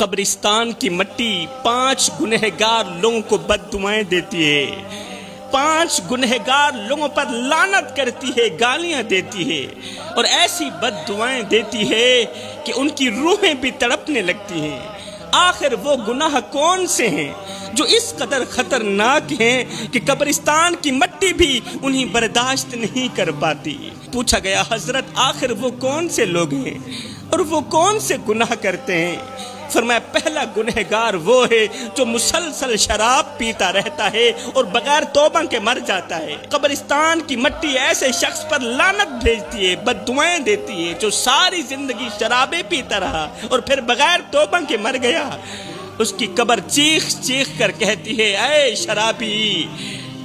قبرستان کی مٹی 5 گنہگار لوگوں کو بد دعائیں دیتی ہے، 5 گنہگار لوگوں پر لعنت کرتی ہے، گالیاں دیتی ہے اور ایسی بد دعائیں دیتی ہے کہ ان کی روحیں بھی تڑپنے لگتی ہیں۔ آخر وہ گناہ کون سے ہیں جو اس قدر خطرناک ہیں کہ قبرستان کی مٹی بھی انہیں برداشت نہیں کر پاتی؟ پوچھا گیا حضرت آخر وہ کون سے لوگ ہیں اور وہ کون سے گناہ کرتے ہیں؟ فرمایا پہلا گنہگار وہ ہے جو مسلسل شراب پیتا رہتا ہے اور بغیر توبہ کے مر جاتا ہے۔ قبرستان کی مٹی ایسے شخص پر لعنت بھیجتی ہے، بد دعائیں دیتی ہے جو ساری زندگی شرابیں پیتا رہا اور پھر بغیر توبہ کے مر گیا۔ اس کی قبر چیخ چیخ کر کہتی ہے، اے شرابی،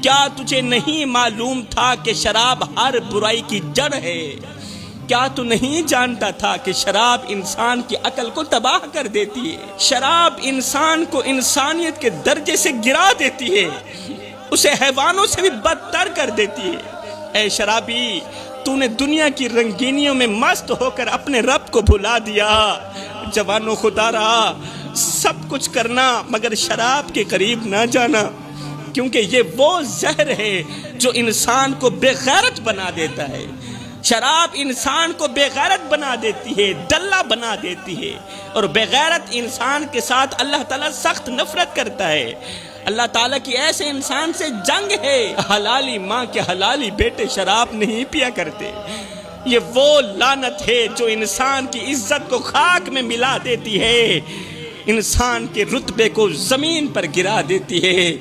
کیا تجھے نہیں معلوم تھا کہ شراب ہر برائی کی جڑ ہے؟ کیا تو نہیں جانتا تھا کہ شراب انسان کی عقل کو تباہ کر دیتی ہے؟ شراب انسان کو انسانیت کے درجے سے گرا دیتی ہے، اسے حیوانوں سے بھی بدتر کر دیتی ہے۔ اے شرابی، تو نے دنیا کی رنگینیوں میں مست ہو کر اپنے رب کو بھلا دیا۔ جوانو خدا رہا، سب کچھ کرنا مگر شراب کے قریب نہ جانا، کیونکہ یہ وہ زہر ہے جو انسان کو بے غیرت بنا دیتا ہے۔ شراب انسان کو بے غیرت بنا دیتی ہے، دلہ بنا دیتی ہے، اور بے غیرت انسان کے ساتھ اللہ تعالیٰ سخت نفرت کرتا ہے۔ اللہ تعالیٰ کی ایسے انسان سے جنگ ہے۔ حلالی ماں کے حلالی بیٹے شراب نہیں پیا کرتے۔ یہ وہ لعنت ہے جو انسان کی عزت کو خاک میں ملا دیتی ہے، انسان کے رتبے کو زمین پر گرا دیتی ہے۔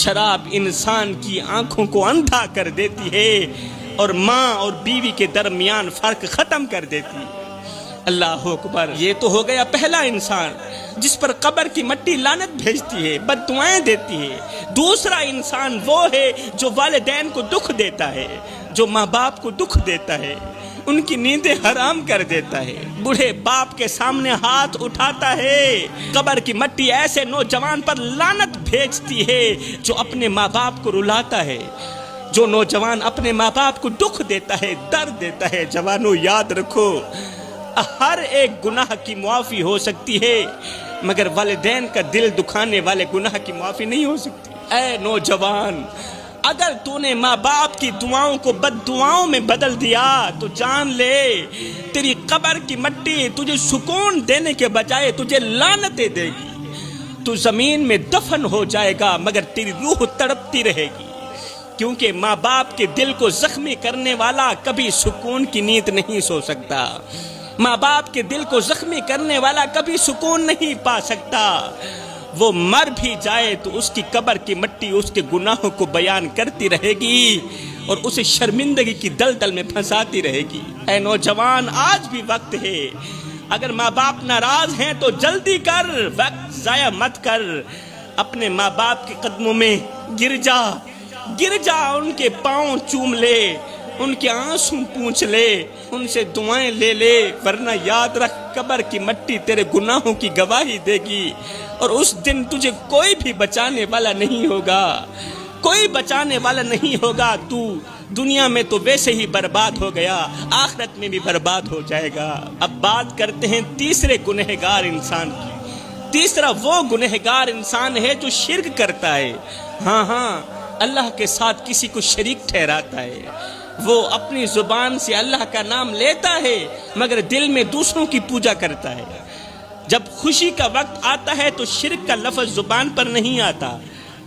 شراب انسان کی آنکھوں کو اندھا کر دیتی ہے اور ماں اور بیوی کے درمیان فرق ختم کر دیتی ہے۔ اللہ اکبر۔ یہ تو ہو گیا پہلا انسان جس پر قبر کی مٹی لعنت بھیجتی ہے، بد دعائیں دیتی ہے۔ دوسرا انسان وہ ہے جو والدین کو دکھ دیتا ہے، جو ماں باپ کو دکھ دیتا ہے، ان کی نیندیں حرام کر دیتا ہے، بوڑھے باپ کے سامنے ہاتھ اٹھاتا ہے۔ قبر کی مٹی ایسے نوجوان پر لعنت بھیجتی ہے جو اپنے ماں باپ کو رلاتا ہے، جو نوجوان اپنے ماں باپ کو دکھ دیتا ہے، درد دیتا ہے۔ جوانوں یاد رکھو، ہر ایک گناہ کی معافی ہو سکتی ہے مگر والدین کا دل دکھانے والے گناہ کی معافی نہیں ہو سکتی۔ اے نوجوان، اگر تو نے ماں باپ کی دعاؤں کو بد دعاؤں میں بدل دیا تو جان لے تیری قبر کی مٹی تجھے سکون دینے کے بجائے تجھے لعنتیں دے گی۔ تو زمین میں دفن ہو جائے گا مگر تیری روح تڑپتی رہے گی، کیونکہ ماں باپ کے دل کو زخمی کرنے والا کبھی سکون کی نیند نہیں سو سکتا۔ ماں باپ کے دل کو زخمی کرنے والا کبھی سکون نہیں پا سکتا۔ وہ مر بھی جائے تو اس کی قبر کی مٹی اس کے گناہوں کو بیان کرتی رہے گی اور اسے شرمندگی کی دلدل میں پھنساتی رہے گی۔ اے نوجوان، آج بھی وقت ہے، اگر ماں باپ ناراض ہیں تو جلدی کر، وقت ضائع مت کر، اپنے ماں باپ کے قدموں میں گر جا، ان کے پاؤں چوم لے، ان کے آنسو پونچھ لے، ان سے دعائیں لے لے، ورنہ یاد رکھ قبر کی مٹی تیرے گناہوں کی گواہی دے گی اور اس دن تجھے کوئی بھی بچانے والا نہیں ہوگا، کوئی بچانے والا نہیں ہوگا۔ تو دنیا میں تو ویسے ہی برباد ہو گیا، آخرت میں بھی برباد ہو جائے گا۔ اب بات کرتے ہیں تیسرے گنہگار انسان کی۔ تیسرا وہ گنہگار انسان ہے جو شرک کرتا ہے، ہاں اللہ کے ساتھ کسی کو شریک ٹھہراتا ہے۔ وہ اپنی زبان سے اللہ کا نام لیتا ہے مگر دل میں دوسروں کی پوجا کرتا ہے۔ جب خوشی کا وقت آتا ہے تو شرک کا لفظ زبان پر نہیں آتا،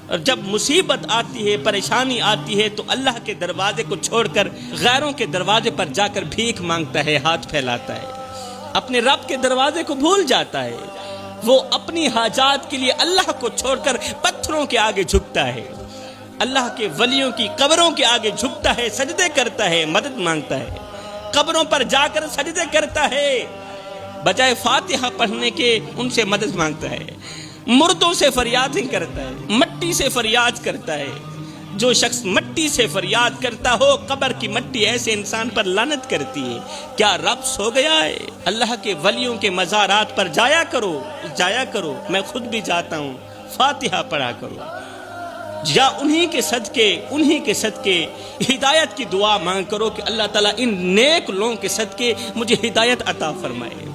اور جب مصیبت آتی ہے، پریشانی آتی ہے تو اللہ کے دروازے کو چھوڑ کر غیروں کے دروازے پر جا کر بھیک مانگتا ہے، ہاتھ پھیلاتا ہے، اپنے رب کے دروازے کو بھول جاتا ہے۔ وہ اپنی حاجات کے لیے اللہ کو چھوڑ کر پتھروں کے آگے جھکتا ہے، اللہ کے ولیوں کی قبروں کے آگے جھکتا ہے، سجدے کرتا ہے، مدد مانگتا ہے، قبروں پر جا کر سجدے کرتا ہے، بجائے فاتحہ پڑھنے کے ان سے مدد مانگتا ہے، مردوں سے فریادیں کرتا ہے، مٹی سے فریاد کرتا ہے۔ جو شخص مٹی سے فریاد کرتا ہو، قبر کی مٹی ایسے انسان پر لعنت کرتی ہے۔ کیا رب سو گیا ہے؟ اللہ کے ولیوں کے مزارات پر جایا کرو، میں خود بھی جاتا ہوں، فاتحہ پڑھا کرو، یا انہی کے صدقے ہدایت کی دعا مانگ کرو کہ اللہ تعالیٰ ان نیک لوگوں کے صدقے مجھے ہدایت عطا فرمائے۔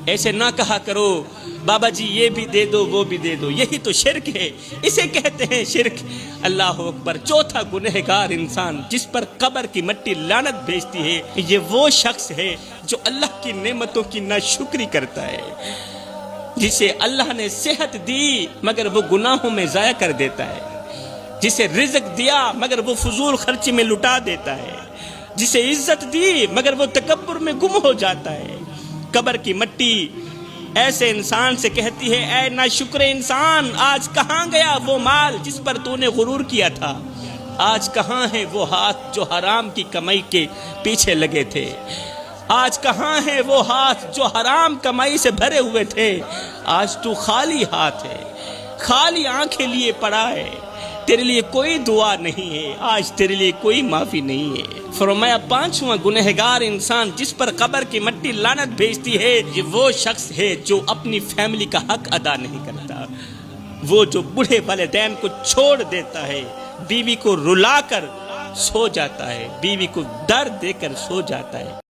ایسے نہ کہا کرو بابا جی یہ بھی دے دو وہ بھی دے دو، یہی تو شرک ہے، اسے کہتے ہیں شرک۔ اللہ اکبر۔ چوتھا گنہگار انسان جس پر قبر کی مٹی لعنت بھیجتی ہے، یہ وہ شخص ہے جو اللہ کی نعمتوں کی ناشکری کرتا ہے، جسے اللہ نے صحت دی مگر وہ گناہوں میں ضائع کر دیتا ہے، جسے رزق دیا مگر وہ فضول خرچی میں لٹا دیتا ہے، جسے عزت دی مگر وہ تکبر میں گم ہو جاتا ہے۔ قبر کی مٹی ایسے انسان سے کہتی ہے، اے ناشکر انسان، آج کہاں گیا وہ مال جس پر تو نے غرور کیا تھا؟ آج کہاں ہے وہ ہاتھ جو حرام کی کمائی کے پیچھے لگے تھے؟ آج کہاں ہے وہ ہاتھ جو حرام کمائی سے بھرے ہوئے تھے؟ آج تو خالی ہاتھ ہے، خالی آنکھیں لیے پڑا ہے، تیرے لیے کوئی دعا نہیں ہے، آج تیرے لیے کوئی معافی نہیں ہے۔ فرمایا پانچواں گنہگار انسان جس پر قبر کی مٹی لعنت بھیجتی ہے، یہ وہ شخص ہے جو اپنی فیملی کا حق ادا نہیں کرتا، وہ جو بوڑھے والدین کو چھوڑ دیتا ہے، بیوی کو رلا کر سو جاتا ہے، بیوی کو درد دے کر سو جاتا ہے۔